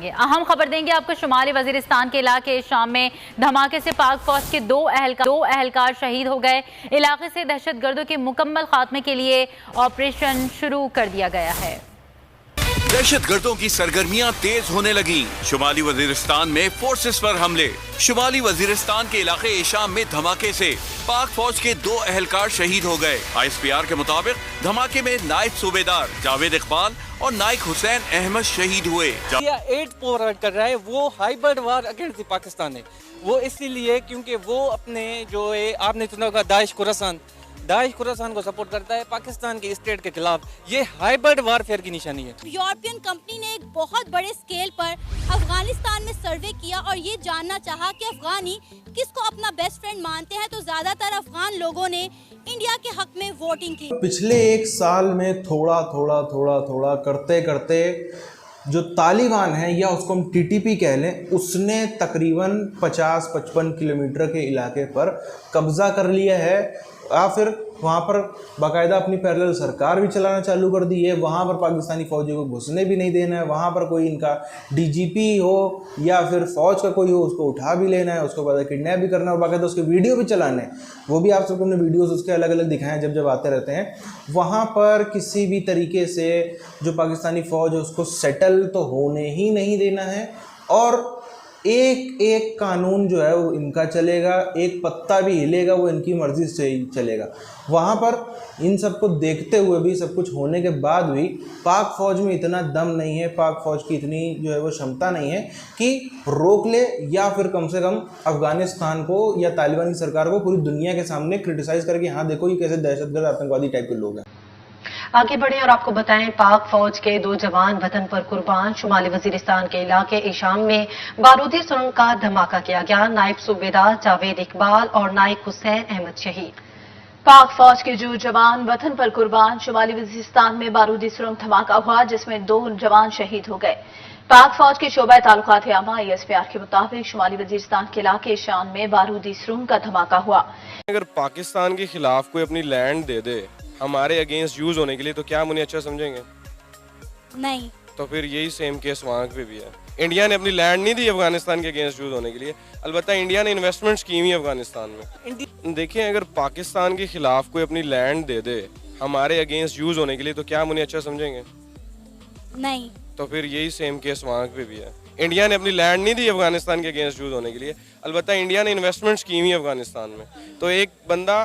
आगे अहम खबर देंगे आपको। शुमाली वजीरिस्तान के इलाके शाम में धमाके से पाक फौज के दो अहलकार शहीद हो गए। इलाके से दहशतगर्दों के मुकम्मल खात्मे के लिए ऑपरेशन शुरू कर दिया गया है। दहशतगर्दों की सरगर्मियां तेज होने लगी। शुमाली वजीरिस्तान में फोर्सेस पर हमले। शुमाली वजीरिस्तान के इलाके एशाम में धमाके से पाक फौज के दो अहलकार शहीद हो गए। ISPR के मुताबिक धमाके में नायब सूबेदार जावेद इकबाल और नाइक हुसैन अहमद शहीद हुए। एड प्रोवाइड कर रहा है, वो हाइब्रिड वार अगेंस्ट पाकिस्तान है। वो इसीलिए क्योंकि वो अपने जो है आपने सुना होगा दाइश खुरासान को सपोर्ट करता है पाकिस्तान के स्टेट के खिलाफ। ये हाइब्रिड वारफेयर की निशानी है। यूरोपियन कंपनी ने एक बहुत बड़े स्केल पर अफगानिस्तान में सर्वे किया और ये जानना चाहा कि अफगानी किसको अपना बेस्ट फ्रेंड मानते हैं, तो ज्यादातर अफगान लोगों ने इंडिया के हक में वोटिंग की। पिछले एक साल में थोड़ा करते करते जो तालिबान है या उसको हम TTP कह लें, उसने तकरीबन 50-55 किलोमीटर के इलाके पर कब्जा कर लिया है या फिर वहाँ पर बाकायदा अपनी पैरेलल सरकार भी चलाना चालू कर दी है। वहाँ पर पाकिस्तानी फौजियों को घुसने भी नहीं देना है। वहाँ पर कोई इनका DGP हो या फिर फौज का कोई हो, उसको उठा भी लेना है, उसको बाद किडनैप भी करना है और बाकायदा उसके वीडियो भी चलाने हैं। वो भी आप सबको हमने वीडियोस उसके अलग अलग दिखाए हैं जब आते रहते हैं। वहाँ पर किसी भी तरीके से जो पाकिस्तानी फ़ौज है उसको सेटल तो होने ही नहीं देना है और एक एक कानून जो है वो इनका चलेगा, एक पत्ता भी हिलेगा वो इनकी मर्जी से ही चलेगा। वहाँ पर इन सब को देखते हुए भी, सब कुछ होने के बाद भी पाक फ़ौज में इतना दम नहीं है, पाक फ़ौज की इतनी जो है वो क्षमता नहीं है कि रोक ले या फिर कम से कम अफ़गानिस्तान को या तालिबान की सरकार को पूरी दुनिया के सामने क्रिटिसाइज़ करके हाँ देखो ये कैसे दहशतगर्द आतंकवादी टाइप के लोग हैं। आगे बढ़े और आपको बताएं, पाक फौज के दो जवान वतन पर कुर्बान। शुमाली वजीरिस्तान के इलाके एशाम में बारूदी सुरंग का धमाका किया गया। नायब सूबेदार जावेद इकबाल और नाइक हुसैन अहमद शहीद। पाक फौज के जो जवान वतन पर कुर्बान। शुमाली वजीरिस्तान में बारूदी सुरंग धमाका हुआ जिसमें 2 जवान शहीद हो गए। पाक फौज के शोबा ताल्लुकात आमा ISPR के मुताबिक शुमाली वजीरिस्तान के इलाके शान में बारूदी सुरंग का धमाका हुआ। अगर पाकिस्तान के खिलाफ कोई अपनी लैंड दे दे हमारे अगेंस्ट यूज होने के लिए, तो क्या हम उन्हें अच्छा समझेंगे? नहीं। तो फिर यही सेम केस वहाँ पे भी है। इंडिया ने अपनी लैंड नहीं दी अफगानिस्तान के अगेंस्ट यूज होने के लिए, अलबत्ता इंडिया ने इन्वेस्टमेंट्स की हुई अफगानिस्तान में। देखिए, अगर पाकिस्तान के खिलाफ कोई अपनी लैंड दे दे हमारे अगेंस्ट यूज होने के लिए, तो क्या हम उन्हें अच्छा समझेंगे? नहीं। तो फिर यही सेम केस वहाँ पे भी है। इंडिया ने अपनी लैंड नहीं दी अफगानिस्तान के अगेंस्ट यूज होने के लिए, अलबत्ता इंडिया ने इन्वेस्टमेंट्स की हुई अफगानिस्तान में। तो एक बंदा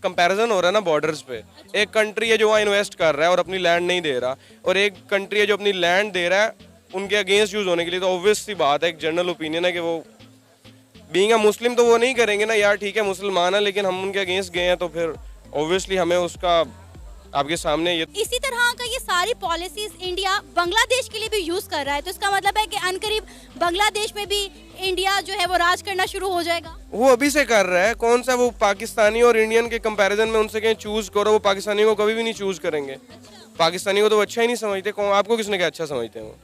कंपैरिजन हो रहा है ना बॉर्डर्स पे। एक कंट्री है जो वहाँ इन्वेस्ट कर रहा है और अपनी लैंड नहीं दे रहा, और एक कंट्री है जो अपनी लैंड दे रहा है उनके अगेंस्ट यूज होने के लिए। तो ऑब्वियस सी बात है, एक जनरल ओपिनियन है कि वो बीइंग अ मुस्लिम तो वो नहीं करेंगे ना यार, ठीक है मुसलमान है लेकिन हम उनके अगेंस्ट गए हैं तो फिर ऑब्वियसली हमें उसका आपके सामने ये। इसी तरह का ये सारी पॉलिसीज इंडिया बांग्लादेश के लिए भी यूज कर रहा है, तो इसका मतलब है कि अनकरीब बांग्लादेश में भी इंडिया जो है वो राज करना शुरू हो जाएगा। वो अभी से कर रहा है। कौन सा वो पाकिस्तानी और इंडियन के कंपैरिजन में उनसे कहीं चूज करो, वो पाकिस्तानी को कभी भी नहीं चूज करेंगे। पाकिस्तानी को तो अच्छा ही नहीं समझते। कौन आपको किसने क्या अच्छा समझते हैं? वो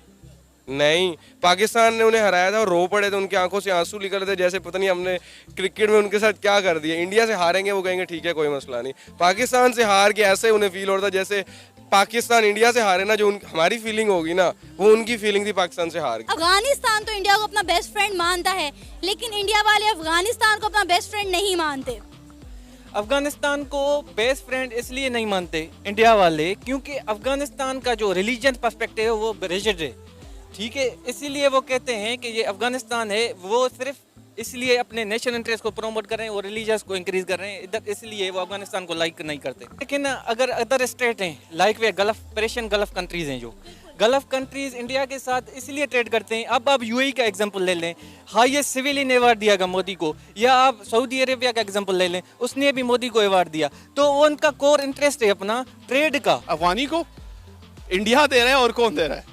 नहीं, पाकिस्तान ने उन्हें हराया था और रो पड़े थे, उनकी आंखों से आंसू निकल रहे थे जैसे पता नहीं हमने क्रिकेट में उनके साथ क्या कर दिया। इंडिया से हारेंगे वो कहेंगे ठीक है कोई मसला नहीं, पाकिस्तान से हार के ऐसे उन्हें फील हो रहा था जैसे पाकिस्तान इंडिया से हारे ना, जो हमारी फीलिंग होगी ना वो उनकी फीलिंग थी पाकिस्तान से हार के। अफगानिस्तान तो इंडिया को अपना बेस्ट फ्रेंड मानता है, लेकिन इंडिया वाले अफगानिस्तान को अपना बेस्ट फ्रेंड नहीं मानते। अफगानिस्तान को बेस्ट फ्रेंड इसलिए नहीं मानते इंडिया वाले क्योंकि अफगानिस्तान का जो रिलीजन पर्सपेक्टिव है वो रिजिड है, ठीक है। इसीलिए वो कहते हैं कि ये अफगानिस्तान है वो सिर्फ इसलिए अपने नेशनल इंटरेस्ट को प्रमोट कर रहे हैं और रिलीजियस को इंक्रीज कर रहे हैं इधर, इसलिए वो अफगानिस्तान को लाइक नहीं करते। लेकिन अगर अदर स्टेट हैं लाइक वे पर्शियन गल्फ कंट्रीज हैं, जो गल्फ कंट्रीज इंडिया के साथ इसलिए ट्रेड करते हैं। अब आप UAE का एग्जांपल ले लें, हाईएस्ट सिविलियन अवार्ड दिया गया मोदी को, या आप सऊदी अरेबिया का एग्जांपल ले लें, उसने भी मोदी को अवार्ड दिया। तो वो उनका कोर इंटरेस्ट है अपना ट्रेड का। अफगानी को इंडिया दे रहा है और कौन दे रहा है?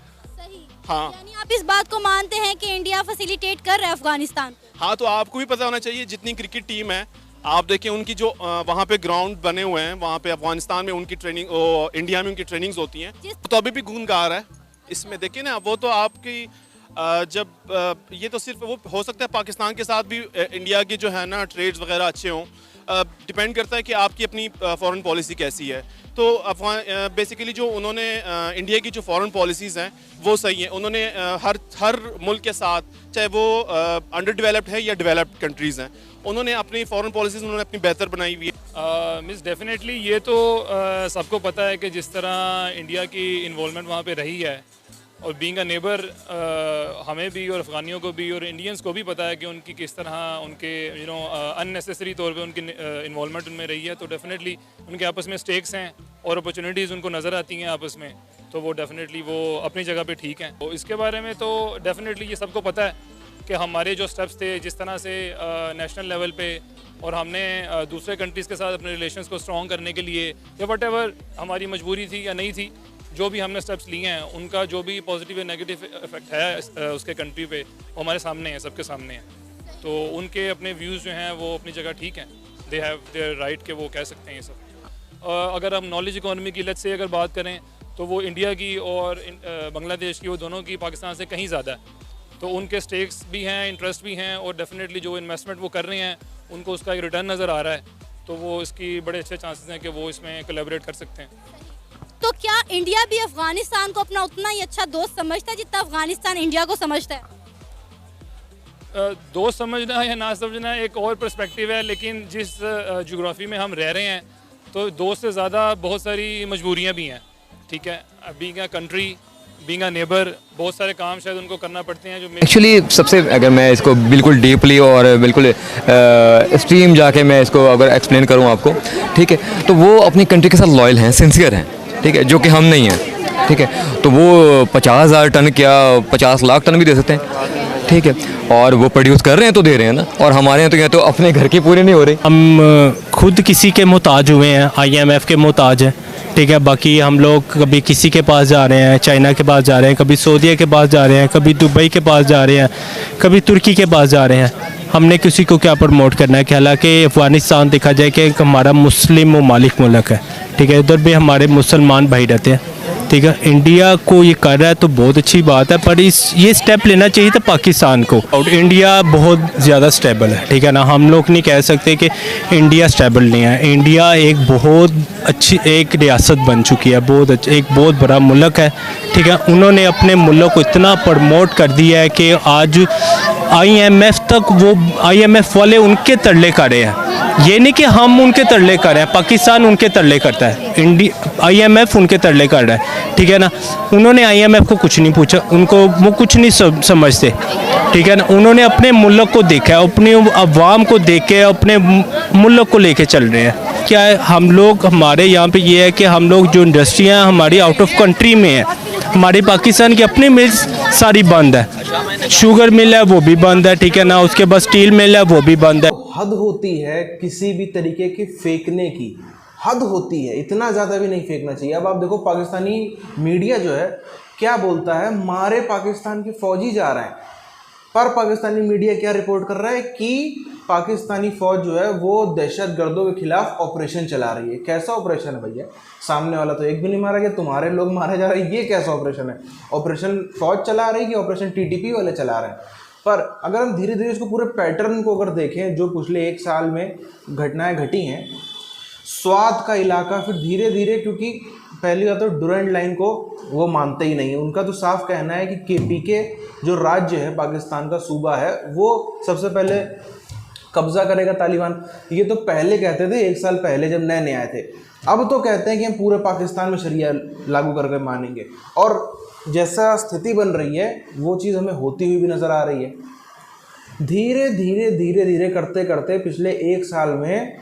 हाँ, यानी आप इस बात को मानते हैं कि इंडिया फैसिलिटेट कर रहा है अफगानिस्तान? हाँ, तो आपको भी पता होना चाहिए जितनी क्रिकेट टीम है आप देखें उनकी जो वहाँ पे ग्राउंड बने हुए हैं, वहाँ पे अफगानिस्तान में उनकी ट्रेनिंग, इंडिया में उनकी ट्रेनिंग्स होती हैं, तो अभी भी गुनगार है इसमें। देखिए ना, वो तो आपकी जब ये तो सिर्फ वो हो सकता है पाकिस्तान के साथ भी इंडिया की जो है ना ट्रेड्स वगैरह अच्छे हों, डिपेंड करता है कि आपकी अपनी फॉरेन पॉलिसी कैसी है। तो बेसिकली जो उन्होंने इंडिया की जो फॉरेन पॉलिसीज़ हैं वो सही हैं। उन्होंने हर मुल्क के साथ, चाहे वो अंडर डेवलप्ड है या डेवलप्ड कंट्रीज़ हैं, उन्होंने अपनी फॉरेन पॉलिसीज़ उन्होंने अपनी बेहतर बनाई हुई है। मिस डेफिनेटली ये तो सबको पता है कि जिस तरह इंडिया की इन्वॉल्वमेंट वहाँ पे रही है, और बीइंग अ नेबर हमें भी और अफ़गानियों को भी और इंडियंस को भी पता है कि उनकी किस तरह उनके अननेसेसरी तौर पे उनकी इन्वॉल्वमेंट उनमें रही है। तो डेफिनेटली उनके आपस में स्टेक्स हैं और अपॉर्चुनिटीज़ उनको नज़र आती हैं आपस में, तो वो डेफिनेटली वो अपनी जगह पे ठीक हैं। तो इसके बारे में तो डेफिनेटली ये सबको पता है कि हमारे जो स्टेप्स थे, जिस तरह से नेशनल लेवल पे और हमने दूसरे कंट्रीज़ के साथ अपने रिलेशंस को स्ट्रॉन्ग करने के लिए या व्हाटएवर हमारी मजबूरी थी या नहीं थी, जो भी हमने स्टेप्स लिए हैं, उनका जो भी पॉजिटिव या नेगेटिव इफेक्ट है उसके कंट्री पे, वो हमारे सामने है, सबके सामने है। तो उनके अपने व्यूज़ जो हैं वो अपनी जगह ठीक हैं, दे हैव देयर राइट के वो कह सकते हैं ये सब। अगर हम नॉलेज इकॉनमी की लेट्स से अगर बात करें तो वो इंडिया की और बांग्लादेश की, वो दोनों की पाकिस्तान से कहीं ज़्यादा है। तो उनके स्टेक्स भी हैं, इंटरेस्ट भी हैं, और डेफिनेटली जो इन्वेस्टमेंट वो कर रहे हैं उनको उसका एक रिटर्न नज़र आ रहा है, तो वो इसकी बड़े अच्छे चांसेस हैं कि वो इसमें कोलैबोरेट कर सकते हैं। तो क्या इंडिया भी अफगानिस्तान को अपना उतना ही अच्छा दोस्त समझता है जितना अफगानिस्तान इंडिया को समझता है? दोस्त समझना या ना समझना एक और पर्सपेक्टिव है, लेकिन जिस ज्योग्राफी में हम रह रहे हैं तो दोस्त से ज़्यादा बहुत सारी मजबूरियाँ भी हैं, ठीक है। Being a country, being a neighbour, बहुत सारे काम शायद उनको करना पड़ते हैं जो एक्चुअली सबसे, अगर मैं इसको बिल्कुल डीपली और बिल्कुल स्ट्रीम जाके मैं इसको अगर एक्सप्लेन करूँ आपको, ठीक है, तो वो अपनी कंट्री के साथ लॉयल हैं, सिंसियर हैं, ठीक है, जो कि हम नहीं हैं, ठीक है। तो वो 50,000 टन क्या 50 लाख टन भी दे सकते हैं, ठीक है, और वो प्रोड्यूस कर रहे हैं तो दे रहे हैं ना। और हमारे यहाँ तो यहाँ तो अपने घर की पूरी नहीं हो रही, हम खुद किसी के मोहताज हुए हैं, IMF के मोहताज हैं, ठीक है। बाकी हम लोग कभी किसी के पास जा रहे हैं, चाइना के पास जा रहे हैं, कभी सऊदीया के पास जा रहे हैं, कभी दुबई के पास जा रहे हैं, कभी तुर्की के पास जा रहे हैं। हमने किसी को क्या प्रमोट करना है कि हालांकि अफ़गानिस्तान देखा जाए कि हमारा मुस्लिम ममालिक मुल्क है, ठीक है, उधर भी हमारे मुसलमान भाई रहते हैं, ठीक है। इंडिया को ये कर रहा है तो बहुत अच्छी बात है, पर ये स्टेप लेना चाहिए था पाकिस्तान को। और इंडिया बहुत ज़्यादा स्टेबल है, ठीक है ना, हम लोग नहीं कह सकते कि इंडिया स्टेबल नहीं है। इंडिया एक बहुत अच्छी एक रियासत बन चुकी है, एक बहुत बड़ा मुल्क है, ठीक है। उन्होंने अपने मुल्क को इतना प्रमोट कर दिया है कि आज IMF तक वो IMF वाले उनके तरले कर रहे हैं। ये नहीं कि हम उनके तरले कर रहे हैं, पाकिस्तान उनके तरले करता है, IMF उनके तरले कर रहा है, ठीक है ना। उन्होंने IMF को कुछ नहीं पूछा, उनको वो कुछ नहीं समझते, ठीक है ना। उन्होंने अपने मुल्क को देखा है, अपनी अवाम को देख के अपने मुल्क को लेके चल रहे हैं। क्या है, हम लोग हमारे यहाँ पे ये है कि हम लोग जो इंडस्ट्रियाँ हमारी आउट ऑफ कंट्री में है, हमारी पाकिस्तान की अपनी मिल्स सारी बंद है, शुगर मिल है वो भी बंद है, ठीक है ना, उसके बाद स्टील मिल है वो भी बंद है। हद होती है किसी भी तरीके की फेंकने की, हद होती है, इतना ज़्यादा भी नहीं फेंकना चाहिए। अब आप देखो पाकिस्तानी मीडिया जो है क्या बोलता है, मारे पाकिस्तान के फौजी जा रहे हैं, पर पाकिस्तानी मीडिया क्या रिपोर्ट कर रहा है कि पाकिस्तानी फौज जो है वो दहशत गर्दों के खिलाफ ऑपरेशन चला रही है। कैसा ऑपरेशन है भैया? सामने वाला तो एक भी नहीं मारा गया, तुम्हारे लोग मारे जा रहे हैं, ये कैसा ऑपरेशन है? ऑपरेशन फौज चला रही है कि ऑपरेशन TTP वाले चला रहे हैं? पर अगर हम धीरे धीरे उसको पूरे पैटर्न को अगर देखें जो पिछले 1 साल में घटनाएं घटी हैं, स्वात का इलाका फिर धीरे धीरे, क्योंकि पहली बात तो डुरंड लाइन को वो मानते ही नहीं है, उनका तो साफ कहना है कि KPK जो राज्य है, पाकिस्तान का सूबा है, वो सबसे पहले कब्जा करेगा तालिबान। ये तो पहले कहते थे 1 साल पहले जब नए आए थे, अब तो कहते हैं कि हम पूरे पाकिस्तान में शरिया लागू करके मानेंगे। और जैसा स्थिति बन रही है वो चीज़ हमें होती हुई भी नज़र आ रही है। धीरे धीरे करते करते पिछले 1 साल में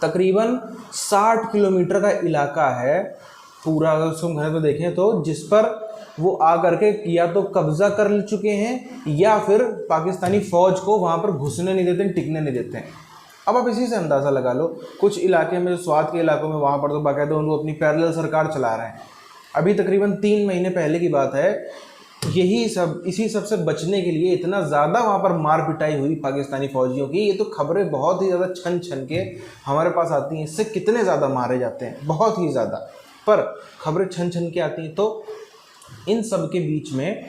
तकरीबन 60 किलोमीटर का इलाका है पूरा, अगर उसको हम घर पर देखें तो, जिस पर वो आ करके या तो कब्जा कर चुके हैं या फिर पाकिस्तानी फ़ौज को वहाँ पर घुसने नहीं देते, टिकने नहीं देते हैं। अब आप इसी से अंदाज़ा लगा लो, कुछ इलाके में, जो स्वात के इलाकों में, वहाँ पर तो बाकायदा उनको अपनी पैरेलल सरकार चला रहे हैं। अभी तकरीबन 3 महीने पहले की बात है, इसी सब से बचने के लिए इतना ज़्यादा वहाँ पर मार पिटाई हुई पाकिस्तानी फ़ौजियों की। ये तो खबरें बहुत ही ज़्यादा छन के हमारे पास आती हैं, इससे कितने ज़्यादा मारे जाते हैं, बहुत ही ज़्यादा, पर खबरें छन के आती हैं। तो इन सब के बीच में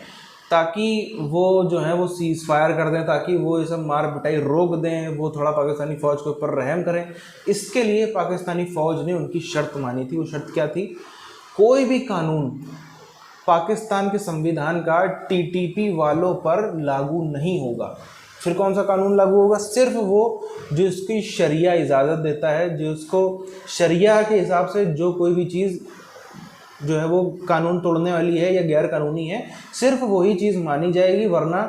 ताकि वो जो है वो सीज़ फायर कर दें, ताकि वो ये सब मार पिटाई रोक दें, वो थोड़ा पाकिस्तानी फ़ौज के ऊपर रहम करें। इसके लिए पाकिस्तानी फ़ौज ने उनकी शर्त मानी थी। वो शर्त क्या थी? कोई भी कानून पाकिस्तान के संविधान का टीटीपी वालों पर लागू नहीं होगा। फिर कौन सा कानून लागू होगा? सिर्फ वो जो इसकी शरिया इजाज़त देता है, जो उसको शरिया के हिसाब से जो कोई भी चीज़ जो है वो कानून तोड़ने वाली है या गैर कानूनी है, सिर्फ वही चीज़ मानी जाएगी, वरना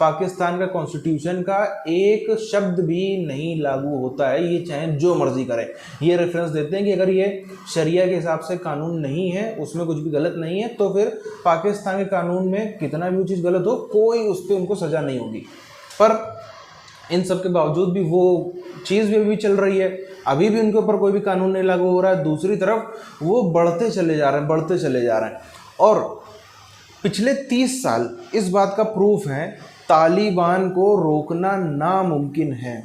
पाकिस्तान का कॉन्स्टिट्यूशन का एक शब्द भी नहीं लागू होता है, ये चाहे जो मर्जी करे। ये रेफरेंस देते हैं कि अगर ये शरिया के हिसाब से कानून नहीं है, उसमें कुछ भी गलत नहीं है, तो फिर पाकिस्तान के कानून में कितना भी वो चीज़ गलत हो, कोई उस पर उनको सज़ा नहीं होगी। पर इन सब के बावजूद भी वो चीज़ भी चल रही है, अभी भी उनके ऊपर कोई भी कानून नहीं लागू हो रहा है। दूसरी तरफ वो बढ़ते चले जा रहे हैं और पिछले 30 साल इस बात का प्रूफ है, तालिबान को रोकना नामुमकिन है।